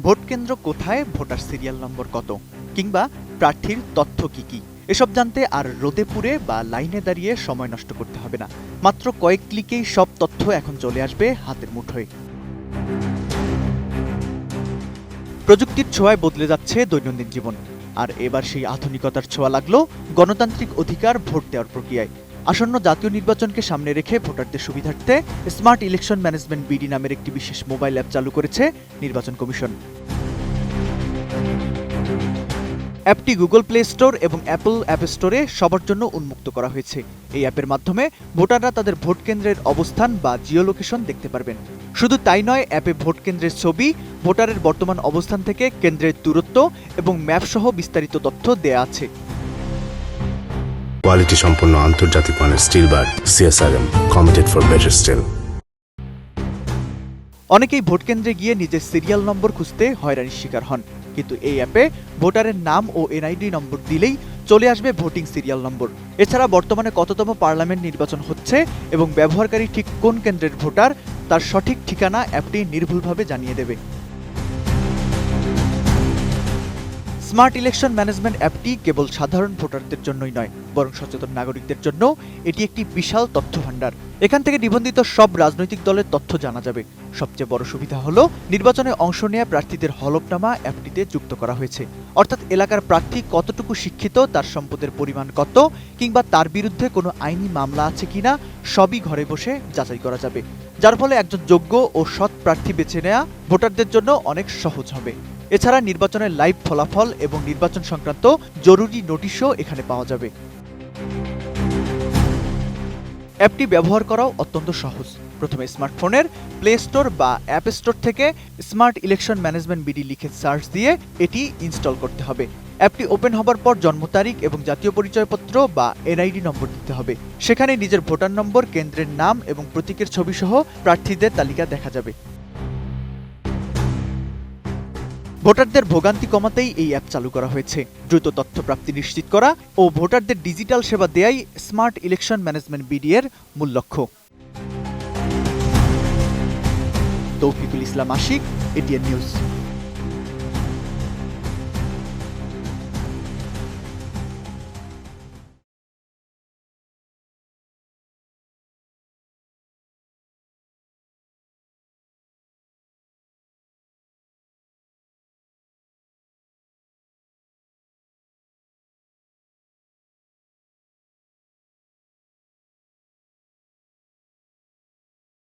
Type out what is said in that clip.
Vote কেন্দ্র কোথায়, voter serial number কত, কিংবা প্রার্থীর তথ্য কি এসব জানতে আর রোদে পুড়ে বা লাইনে দাঁড়িয়ে সময় নষ্ট করতে হবে না। মাত্র কয়েক ক্লিকেই সব তথ্য এখন চলে আসবে হাতের মুঠোয়। প্রযুক্তির ছোঁয়ায় বদলে যাচ্ছে দৈনন্দিন জীবন, আর এবার সেই আধুনিকতার ছোঁয়া লাগলো গণতান্ত্রিক অধিকার ভোট দেওয়ার প্রক্রিয়ায়। আসন্ন জাতীয় নির্বাচনকে সামনে রেখে ভোটারদের সুবিধার্থে স্মার্ট ইলেকশন ম্যানেজমেন্ট বিডি নামের একটি বিশেষ মোবাইল অ্যাপ চালু করেছে নির্বাচন কমিশন। অ্যাপটি গুগল প্লে স্টোর এবং অ্যাপল অ্যাপ স্টোরে সবার জন্য উন্মুক্ত করা হয়েছে। এই অ্যাপের মাধ্যমে ভোটাররা তাদের ভোট কেন্দ্রের অবস্থান বা জিও লোকেশন দেখতে পারবেন। শুধু তাই নয়, অ্যাপে ভোট কেন্দ্রের ছবি, ভোটারের বর্তমান অবস্থান থেকে কেন্দ্রের দূরত্ব এবং ম্যাপ সহ বিস্তারিত তথ্য দেয়া আছে। কোয়ালিটি সম্পন্ন আন্তর্জাতিক মানের still bar CSRM, committed for better still. অনেকেই ভোট কেন্দ্রে গিয়ে নিজের সিরিয়াল নম্বর খুঁজতে হয়রানির শিকার হন, কিন্তু এই অ্যাপে ভোটারের নাম ও NID নম্বর দিলেই চলে আসবে ভোটিং সিরিয়াল নম্বর। এছাড়া বর্তমানে কততম পার্লামেন্ট নির্বাচন হচ্ছে এবং ব্যবহারকারী ঠিক কোন কেন্দ্রের ভোটার তার সঠিক ঠিকানা অ্যাপটি নির্ভুলভাবে জানিয়ে দেবে। স্মার্ট ইলেকশন ম্যানেজমেন্ট অ্যাপটি কেবল সাধারণ ভোটারদের জন্যই নয়, বরং সচেতন নাগরিকদের জন্য এটি একটি বিশাল তথ্য ভাণ্ডার। এখান থেকে নিবন্ধিত সব রাজনৈতিক দলের তথ্য জানা যাবে। সবচেয়ে বড় সুবিধা হলো নির্বাচনে অংশ নেওয়া প্রার্থীদের হলফনামা অ্যাপটিতে যুক্ত করা হয়েছে। অর্থাৎ এলাকার প্রার্থী কতটুকু শিক্ষিত, তার সম্পদের পরিমাণ কত, কিংবা তার বিরুদ্ধে কোনো আইনি মামলা আছে কিনা সবই ঘরে বসে যাচাই করা যাবে, যার ফলে একজন যোগ্য ও সৎ প্রার্থী বেছে নেওয়া ভোটারদের জন্য অনেক সহজ হবে। এছাড়া নির্বাচনের লাইভ ফলাফল এবং নির্বাচন সংক্রান্ত জরুরি নোটিশও এখানে পাওয়া যাবে। অ্যাপটি ব্যবহার করাও অত্যন্ত সহজ। প্রথমে স্মার্টফোনের প্লে স্টোর বা অ্যাপ স্টোর থেকে স্মার্ট ইলেকশন ম্যানেজমেন্ট বিডি লিখে সার্চ দিয়ে এটি ইনস্টল করতে হবে। অ্যাপটি ওপেন হবার পর জন্ম তারিখ এবং জাতীয় পরিচয়পত্র বা NID নম্বর দিতে হবে। সেখানে নিজের ভোটার নম্বর, কেন্দ্রের নাম এবং প্রতীকের ছবি সহ প্রার্থীদের তালিকা দেখা যাবে। ভোটারদের ভোগান্তি কমাতেই এই অ্যাপ চালু করা হয়েছে। দ্রুত তথ্য প্রাপ্তি নিশ্চিত করা ও ভোটারদের ডিজিটাল সেবা দেয়াই স্মার্ট ইলেকশন ম্যানেজমেন্ট বিডি এর মূল লক্ষ্য। তৌফিকুল ইসলাম আশিক, ATN নিউজ।